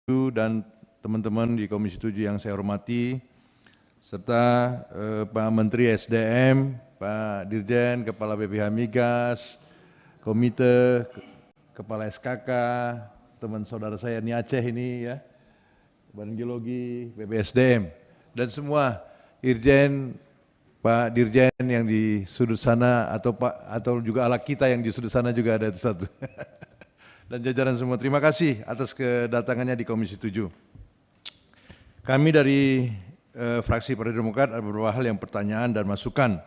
dan teman-teman di Komisi 7 yang saya hormati, serta Pak Menteri SDM, Pak Dirjen, Kepala BPH Migas, Komite, Kepala SKK, teman saudara saya ini Aceh ini ya, Badan Geologi, BPSDM, dan semua Irjen, Pak Dirjen yang di sudut sana atau juga alat kita yang di sudut sana juga ada satu. Dan jajaran semua, terima kasih atas kedatangannya di Komisi 7. Kami dari fraksi Partai Demokrat ada beberapa hal yang pertanyaan dan masukan.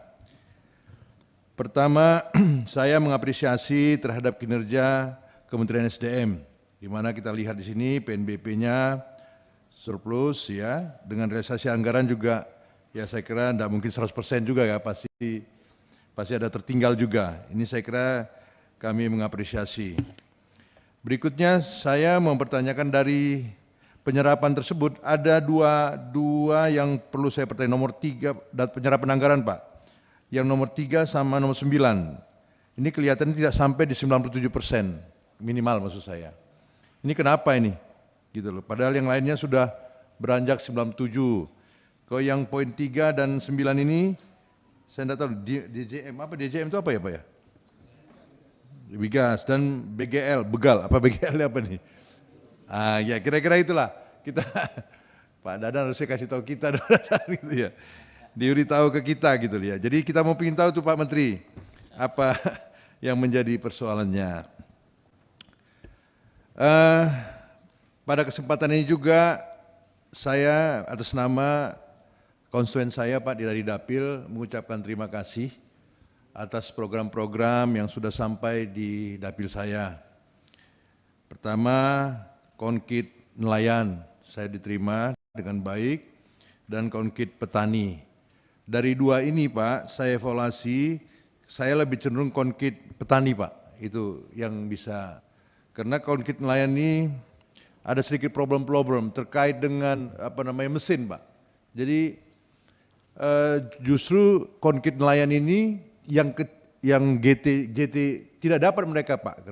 Pertama, saya mengapresiasi terhadap kinerja Kementerian SDM, di mana kita lihat di sini PNBP-nya surplus ya, dengan realisasi anggaran juga ya saya kira tidak mungkin 100% juga ya, pasti ada tertinggal juga. Ini saya kira kami mengapresiasi. Berikutnya saya mempertanyakan dari penyerapan tersebut ada dua yang perlu saya pertanyakan. Nomor 3 penyerapan anggaran Pak, yang nomor 3 sama nomor 9. Ini kelihatannya tidak sampai di 97% minimal maksud saya. Ini kenapa ini? Gitu loh. Padahal yang lainnya sudah beranjak 97. Kalau yang poin 3 dan 9 ini saya tidak tahu DJM apa, DJM itu apa ya Pak ya? Migas dan BGL, begal, apa BGL apa nih? Ya kira-kira itulah kita, Pak Dadan harusnya kasih tahu kita gitu ya, diberitahu ke kita gitu ya. Jadi kita mau ingin tahu tuh Pak Menteri, apa yang menjadi persoalannya. Pada kesempatan ini juga saya atas nama konstituen saya Pak dari Dapil mengucapkan terima kasih atas program-program yang sudah sampai di dapil saya. Pertama, konkit nelayan saya diterima dengan baik dan konkit petani. Dari dua ini Pak, saya evaluasi, saya lebih cenderung konkit petani Pak, itu yang bisa. Karena konkit nelayan ini ada sedikit problem-problem terkait dengan mesin Pak. Jadi justru konkit nelayan ini yang GT tidak dapat mereka Pak.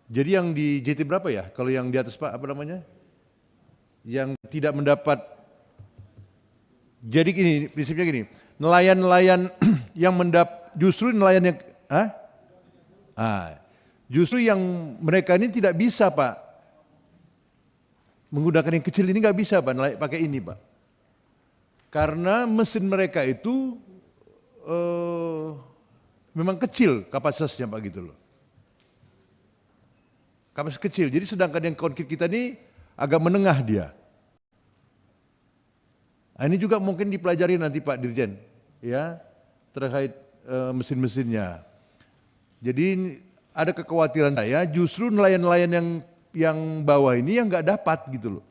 Jadi yang di GT berapa ya? Kalau yang di atas Pak apa namanya? Yang tidak mendapat. Jadi gini, prinsipnya gini, nelayan-nelayan yang justru nelayan yang justru yang mereka ini tidak bisa Pak. Menggunakan yang kecil ini nggak bisa Pak, pakai ini Pak. Karena mesin mereka itu memang kecil kapasitasnya Pak gitu loh. Kapasitas kecil, jadi sedangkan yang konkit kita ini agak menengah dia. Nah, ini juga mungkin dipelajari nanti Pak Dirjen, ya terkait mesin-mesinnya. Jadi ada kekhawatiran saya justru nelayan-nelayan yang bawah ini yang nggak dapat gitu loh.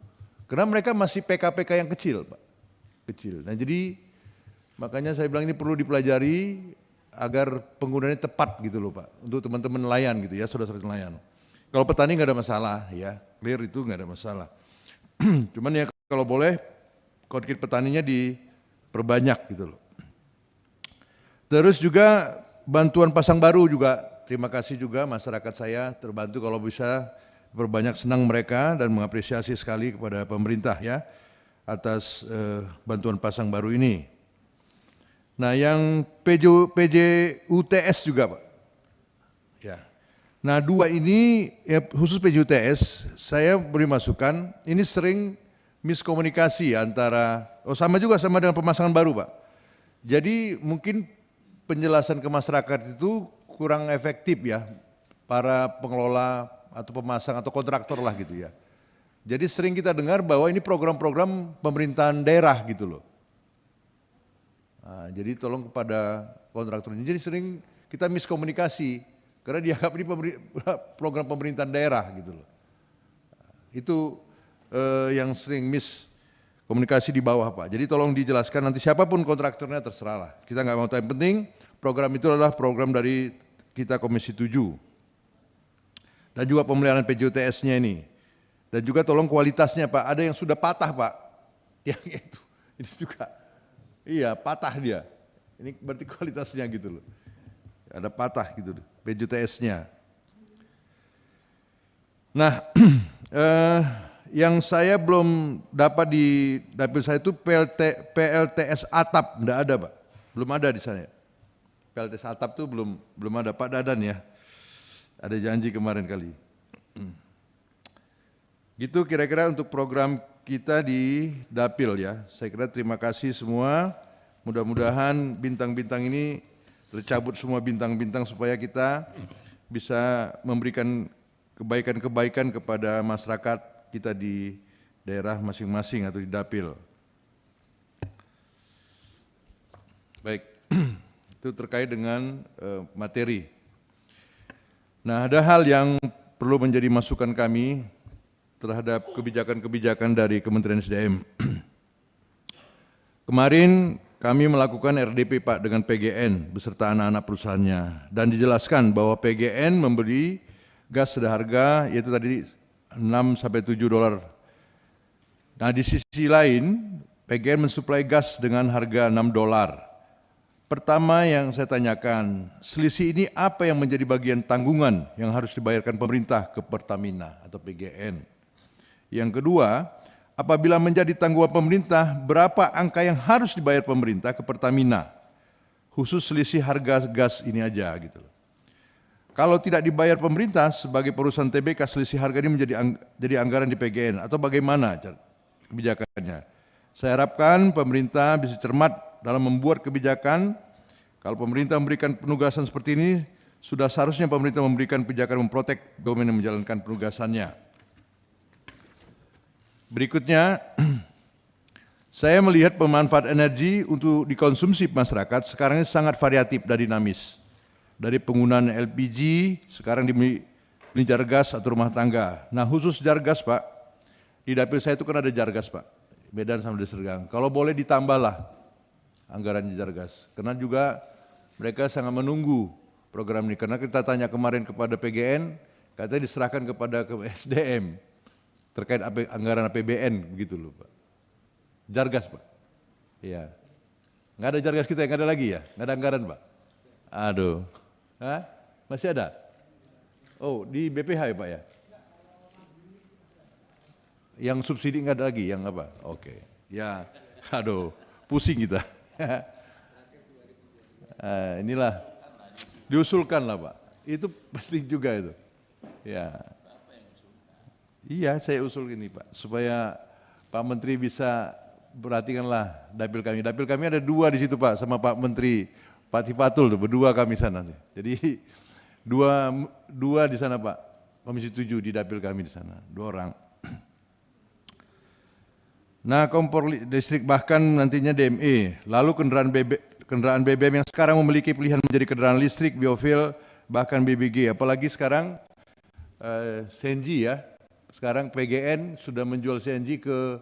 Karena mereka masih PK-PK yang kecil Pak, kecil. Nah jadi makanya saya bilang ini perlu dipelajari agar penggunaannya tepat gitu loh Pak, untuk teman-teman nelayan gitu ya, saudara-saudara nelayan. Kalau petani nggak ada masalah ya, clear itu nggak ada masalah. Cuman ya kalau boleh konkit petaninya diperbanyak gitu loh. Terus juga bantuan pasang baru juga, terima kasih juga masyarakat saya terbantu kalau bisa berbanyak, senang mereka dan mengapresiasi sekali kepada pemerintah ya atas bantuan pasang baru ini. Nah yang PJUTS juga Pak. Ya. Nah dua ini ya, khusus PJUTS saya beri masukan, ini sering miskomunikasi antara, sama dengan pemasangan baru Pak. Jadi mungkin penjelasan ke masyarakat itu kurang efektif ya, para pengelola atau pemasang atau kontraktor lah gitu ya. Jadi sering kita dengar bahwa ini program-program pemerintahan daerah gitu loh. Nah, jadi tolong kepada kontraktor ini. Jadi sering kita miskomunikasi karena dianggap ini program pemerintahan daerah gitu loh. Itu yang sering miskomunikasi di bawah Pak. Jadi tolong dijelaskan, nanti siapapun kontraktornya terserah lah. Kita nggak mau tahu, yang penting program itu adalah program dari kita Komisi 7. Dan juga pemeliharaan PJUTS-nya ini. Dan juga tolong kualitasnya Pak. Ada yang sudah patah Pak. Yang itu, ini juga. Iya, patah dia. Ini berarti kualitasnya gitu loh. Ada patah gitu loh, PJUTS-nya. Nah, yang saya belum dapat di dapil saya itu PLTS atap, enggak ada Pak, belum ada di sana. PLTS atap tuh belum ada Pak Dadan ya, ada janji kemarin kali. Gitu kira-kira untuk program kita di dapil ya. Saya kira terima kasih semua. Mudah-mudahan bintang-bintang ini tercabut semua bintang-bintang supaya kita bisa memberikan kebaikan-kebaikan kepada masyarakat kita di daerah masing-masing atau di dapil. Baik, itu terkait dengan materi. Nah, ada hal yang perlu menjadi masukan kami terhadap kebijakan-kebijakan dari Kementerian SDM. Kemarin kami melakukan RDP Pak dengan PGN beserta anak-anak perusahaannya dan dijelaskan bahwa PGN memberi gas seharga yaitu tadi 6 sampai 7 dolar. Nah, di sisi lain PGN mensuplai gas dengan harga 6 dolar. Pertama yang saya tanyakan, selisih ini apa yang menjadi bagian tanggungan yang harus dibayarkan pemerintah ke Pertamina atau PGN? Yang kedua, apabila menjadi tanggungan pemerintah, berapa angka yang harus dibayar pemerintah ke Pertamina? Khusus selisih harga gas ini aja gitu. Kalau tidak dibayar pemerintah sebagai perusahaan TBK, selisih harga ini jadi anggaran di PGN atau bagaimana kebijakannya? Saya harapkan pemerintah bisa cermat dalam membuat kebijakan. Kalau pemerintah memberikan penugasan seperti ini, sudah seharusnya pemerintah memberikan kebijakan memprotek BUMN yang menjalankan penugasannya. Berikutnya, saya melihat pemanfaat energi untuk dikonsumsi masyarakat sekarang ini sangat variatif dan dinamis. Dari penggunaan LPG, sekarang dibeli jar gas atau rumah tangga. Nah, khusus jar gas Pak, di dapil saya itu kan ada jar gas Pak, Medan sama Deli Serdang. Kalau boleh ditambahlah anggaran jar gas, karena juga mereka sangat menunggu program ini. Karena kita tanya kemarin kepada PGN, katanya diserahkan kepada SDM. Terkait anggaran APBN begitu loh Pak. Jargas Pak. Iya. Nggak ada jargas kita, nggak ada lagi ya? Nggak ada anggaran Pak? Aduh. Hah? Masih ada? Oh, di BPH ya Pak ya? Yang subsidi nggak ada lagi, yang apa? Oke. Ya, aduh, pusing kita. Inilah, diusulkan lah Pak. Itu penting juga itu. Ya. Iya, saya usul ini Pak, supaya Pak Menteri bisa perhatikanlah dapil kami. Dapil kami ada 2 di situ Pak, sama Pak Menteri, Pak Tifatul tuh, berdua kami sana. Jadi dua di sana Pak, Komisi 7 di dapil kami di sana, 2 orang. Nah, kompor listrik bahkan nantinya DME, lalu kendaraan BBM yang sekarang memiliki pilihan menjadi kendaraan listrik, biofuel, bahkan BBG, apalagi sekarang CNG ya. Sekarang PGN sudah menjual CNG ke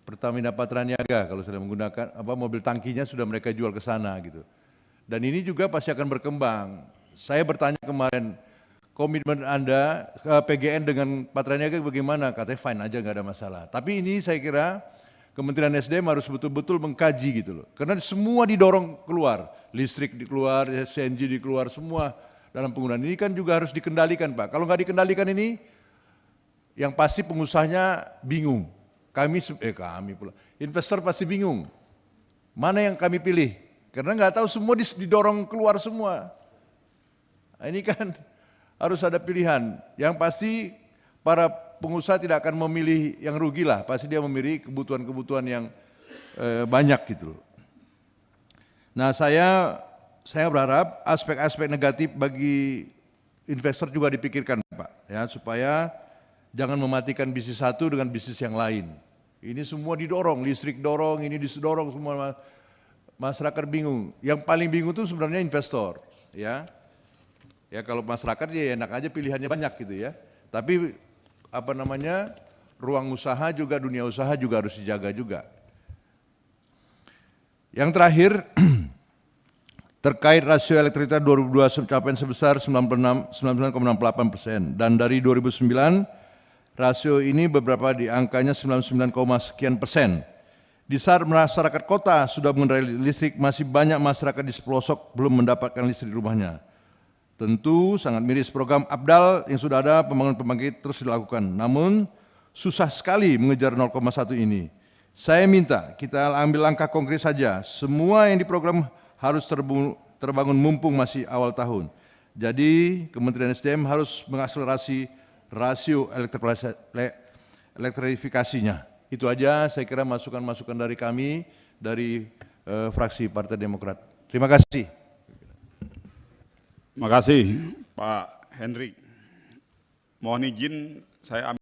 Pertamina Patraniaga kalau sudah menggunakan mobil tangkinya sudah mereka jual ke sana gitu. Dan ini juga pasti akan berkembang. Saya bertanya kemarin, komitmen Anda PGN dengan Patraniaga bagaimana? Katanya fine aja, nggak ada masalah. Tapi ini saya kira Kementerian SDM harus betul-betul mengkaji gitu loh. Karena semua didorong keluar, listrik dikeluar, CNG dikeluar, semua dalam penggunaan ini kan juga harus dikendalikan Pak. Kalau nggak dikendalikan ini, yang pasti pengusahanya bingung. Kami pula. Investor pasti bingung. Mana yang kami pilih? Karena nggak tahu, semua didorong keluar semua. Nah, ini kan harus ada pilihan. Yang pasti para pengusaha tidak akan memilih yang rugi lah. Pasti dia memilih kebutuhan-kebutuhan yang banyak gitu loh. Nah, saya berharap aspek-aspek negatif bagi investor juga dipikirkan Pak, ya, supaya jangan mematikan bisnis satu dengan bisnis yang lain. Ini semua didorong, listrik dorong, ini didorong semua, masyarakat bingung. Yang paling bingung itu sebenarnya investor, ya. Ya kalau masyarakat ya enak aja pilihannya banyak gitu ya. Tapi ruang usaha juga, dunia usaha juga harus dijaga juga. Yang terakhir, terkait rasio elektrikitas 2002 capaian sebesar 99,68% dan dari 2009 rasio ini beberapa di angkanya 99, sekian persen. Di saat masyarakat kota sudah mengendarai listrik, masih banyak masyarakat di pelosok belum mendapatkan listrik di rumahnya. Tentu sangat miris program ABDAL yang sudah ada, pembangunan pembangkit terus dilakukan. Namun susah sekali mengejar 0,1 ini. Saya minta kita ambil langkah konkret saja. Semua yang diprogram harus terbangun mumpung masih awal tahun. Jadi Kementerian SDM harus mengakselerasi rasio elektrifikasinya. Itu aja saya kira masukan-masukan dari kami, dari fraksi Partai Demokrat. Terima kasih. Terima kasih Pak Henry. Mohon izin saya ambil